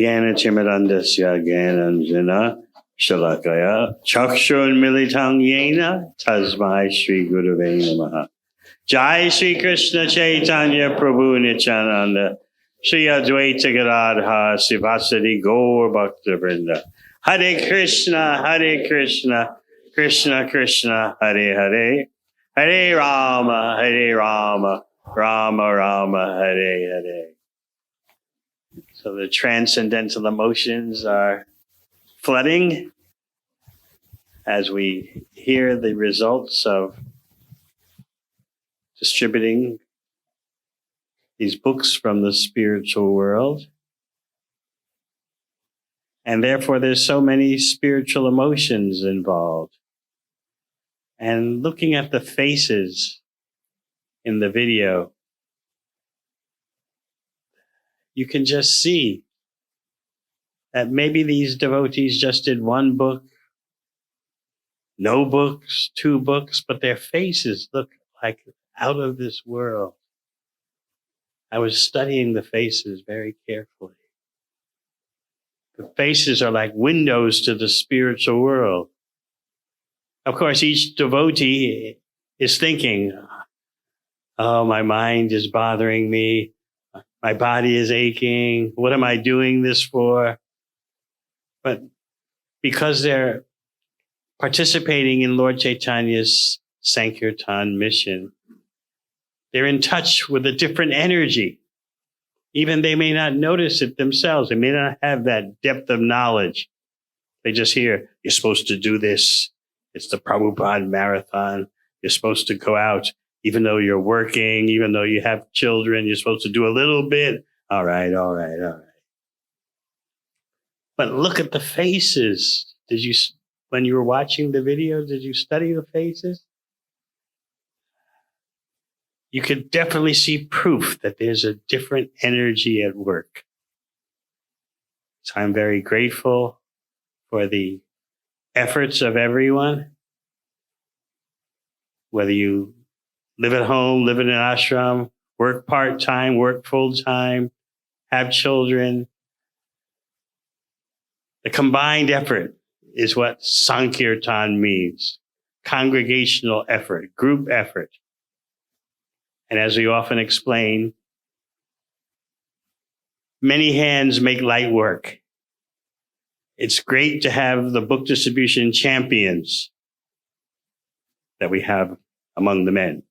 Jnana Chimirandasya Jnananjana Shalakaya Chakshurunmilitam Yena Tasmai Shri Gurave Namaha. Jai Shri Krishna Chaitanya Prabhu Nityananda Shri Advaita Gadadha Sivasadi Gaur Bhakta Vrinda. Hare Krishna, Krishna Krishna, Hare Hare, Hare Rama, Rama Rama, Hare Hare. So the transcendental emotions are flooding as we hear the results of distributing these books from the spiritual world. And therefore, there's so many spiritual emotions involved. And looking at the faces in the video, you can just see that maybe these devotees just did one book, no books, two books, but their faces look like out of this world. I was studying the faces very carefully. The faces are like windows to the spiritual world. Of course, each devotee is thinking, oh, my mind is bothering me. My body is aching. What am I doing this for? But because they're participating in Lord Chaitanya's Sankirtan mission, they're in touch with a different energy. Even they may not notice it themselves. They may not have that depth of knowledge. They just hear, you're supposed to do this. It's the Prabhupada marathon. You're supposed to go out, even though you're working, even though you have children, you're supposed to do a little bit. All right. But look at the faces. When you were watching the video, did you study the faces? You could definitely see proof that there's a different energy at work. So I'm very grateful for the efforts of everyone. Whether you live at home, live in an ashram, work part-time, work full-time, have children. The combined effort is what Sankirtan means. Congregational effort, group effort. And as we often explain, many hands make light work. It's great to have the book distribution champions that we have among the men.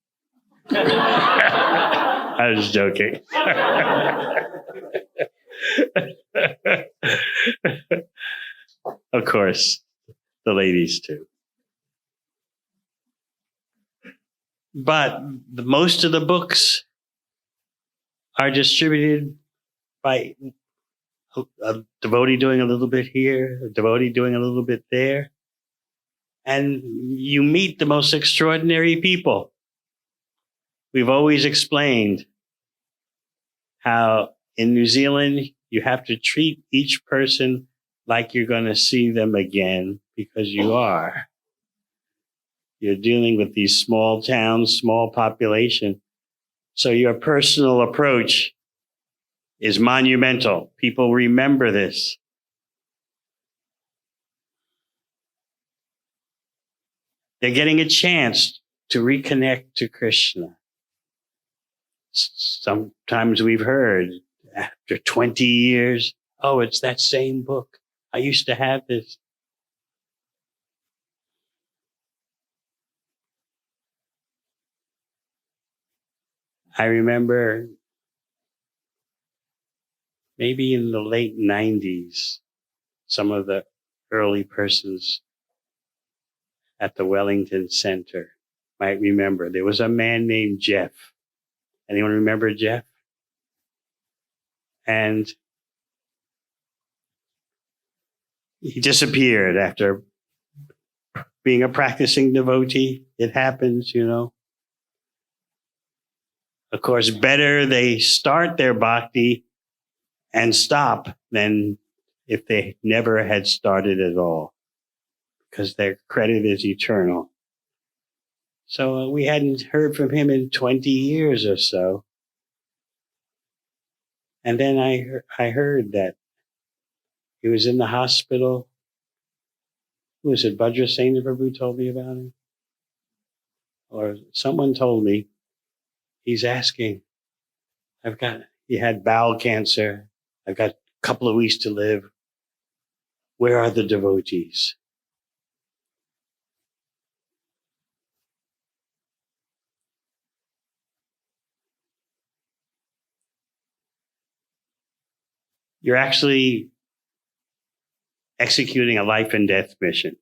I was joking. Of course, the ladies too. But most of the books are distributed by a devotee doing a little bit here, a devotee doing a little bit there. And you meet the most extraordinary people. We've always explained how in New Zealand, you have to treat each person like you're going to see them again, because you are. You're dealing with these small towns, small population. So your personal approach is monumental. People remember this. They're getting a chance to reconnect to Krishna. Sometimes we've heard after 20 years, oh, it's that same book. I used to have this. I remember maybe in the late 90s, some of the early persons at the Wellington Center might remember. There was a man named Jeff. Anyone remember Jeff? And he disappeared after being a practicing devotee. It happens, you know. Of course, better they start their bhakti and stop than if they never had started at all, because their credit is eternal. So we hadn't heard from him in 20 years or so. And then I heard that He was in the hospital. Who was it? Bhadra Sena Prabhu told me about him. Or someone told me. He's asking, he had bowel cancer. I've got a couple of weeks to live. Where are the devotees? You're actually executing a life and death mission.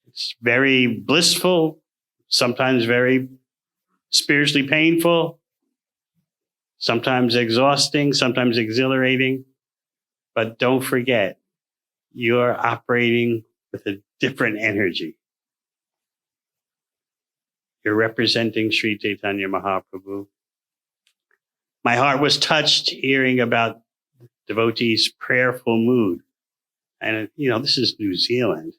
It's very blissful, sometimes very spiritually painful, sometimes exhausting, sometimes exhilarating. But don't forget, you're operating with a different energy. You're representing Sri Chaitanya Mahaprabhu. My heart was touched hearing about devotees' prayerful mood. And, this is New Zealand,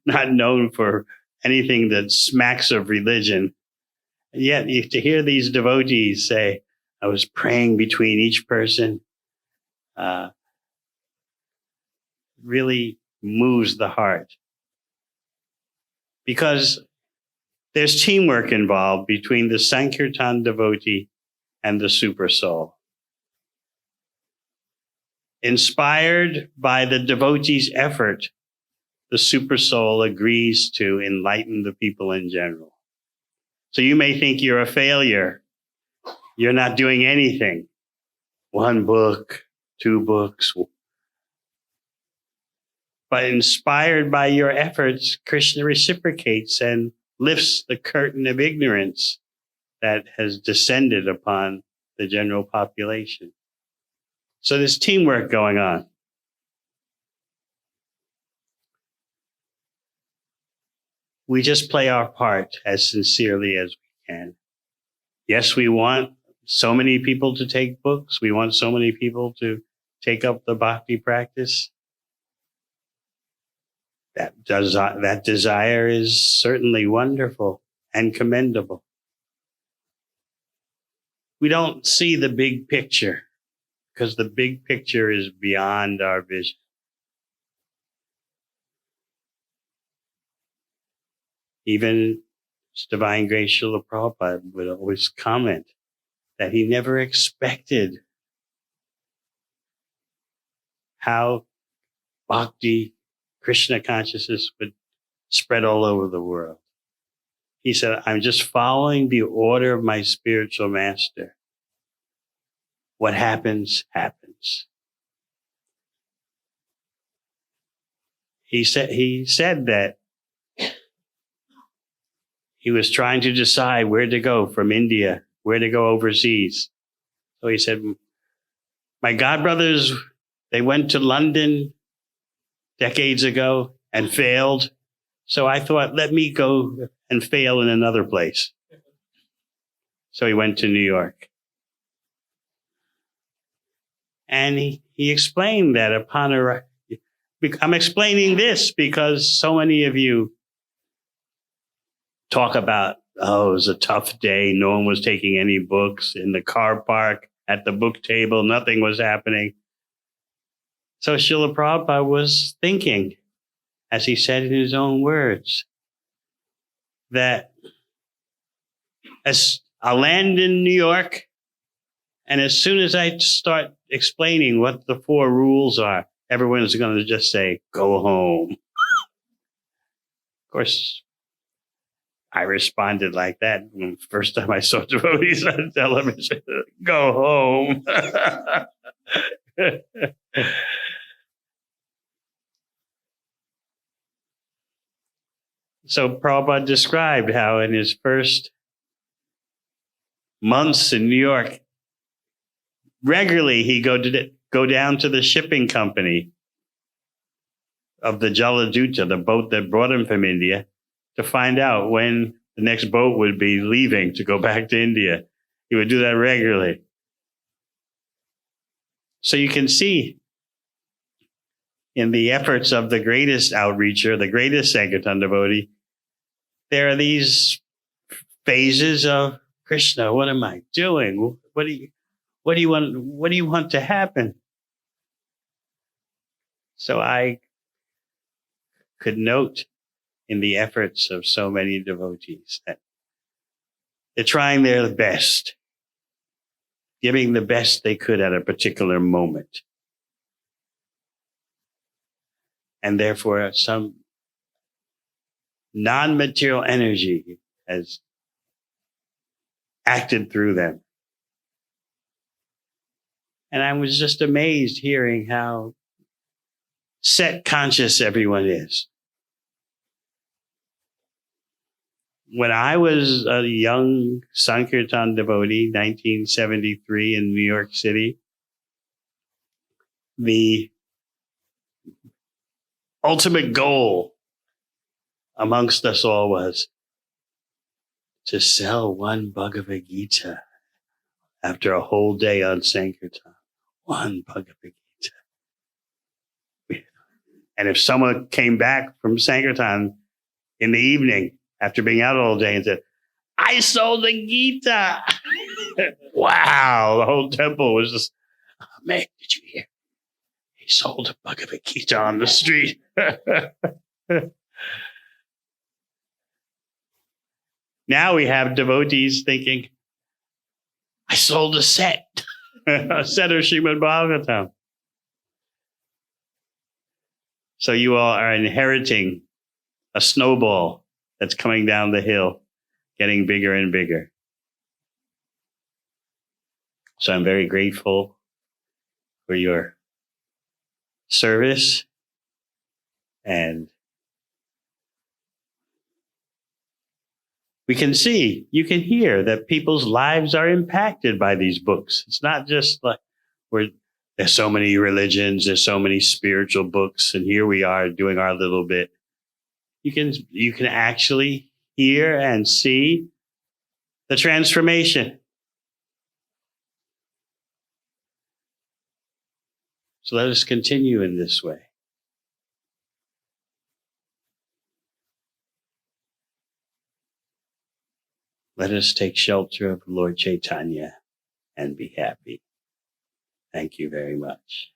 not known for anything that smacks of religion. And yet, to hear these devotees say, I was praying between each person, really moves the heart. Because there's teamwork involved between the Sankirtan devotee and the super soul. Inspired by the devotee's effort, the super soul agrees to enlighten the people in general. So you may think you're a failure. You're not doing anything. 1 book, 2 books. But inspired by your efforts, Krishna reciprocates and lifts the curtain of ignorance that has descended upon the general population. So there's teamwork going on. We just play our part as sincerely as we can. Yes, we want so many people to take books. We want so many people to take up the bhakti practice. That desire is certainly wonderful and commendable. We don't see the big picture because the big picture is beyond our vision. Even His Divine Grace Srila Prabhupada would always comment that he never expected how bhakti, Krishna consciousness would spread all over the world. He said, I'm just following the order of my spiritual master. What happens, happens. He said that he was trying to decide where to go from India, where to go overseas. So he said, my godbrothers, they went to London decades ago and failed. So I thought, let me go and fail in another place. So he went to New York. And he explained that I'm explaining this because so many of you talk about, it was a tough day. No one was taking any books in the car park, at the book table. Nothing was happening. So Srila Prabhupada was thinking, as he said in his own words, that as I'll land in New York, and as soon as I start explaining what the 4 rules are, everyone's going to just say, go home. Of course, I responded like that when the first time I saw devotees on television, go home. So Prabhupada described how in his first months in New York, regularly he'd go down to the shipping company of the Jaladuta, the boat that brought him from India, to find out when the next boat would be leaving to go back to India. He would do that regularly. So you can see in the efforts of the greatest outreacher, the greatest Sankirtan devotee, there are these phases of Krishna. What am I doing? What do you want to happen? So I could note in the efforts of so many devotees that they're trying their best, giving the best they could at a particular moment. And therefore, some non-material energy has acted through them. And I was just amazed hearing how set conscious everyone is. When I was a young Sankirtan devotee, 1973 in New York City, the ultimate goal amongst us all was to sell one Bhagavad Gita after a whole day on Sankirtan. One Bhagavad Gita. And if someone came back from Sankirtan in the evening after being out all day and said, I sold the Gita. Wow. The whole temple was just, oh, man, did you hear? He sold a Bhagavad Gita on the street. Now we have devotees thinking, I sold a set, a set of Srimad Bhagavatam. So you all are inheriting a snowball that's coming down the hill, getting bigger and bigger. So I'm very grateful for your service, and we can see, you can hear that people's lives are impacted by these books. It's not just like there's so many religions, there's so many spiritual books, and here we are doing our little bit. You can actually hear and see the transformation. So let us continue in this way. Let us take shelter of Lord Chaitanya and be happy. Thank you very much.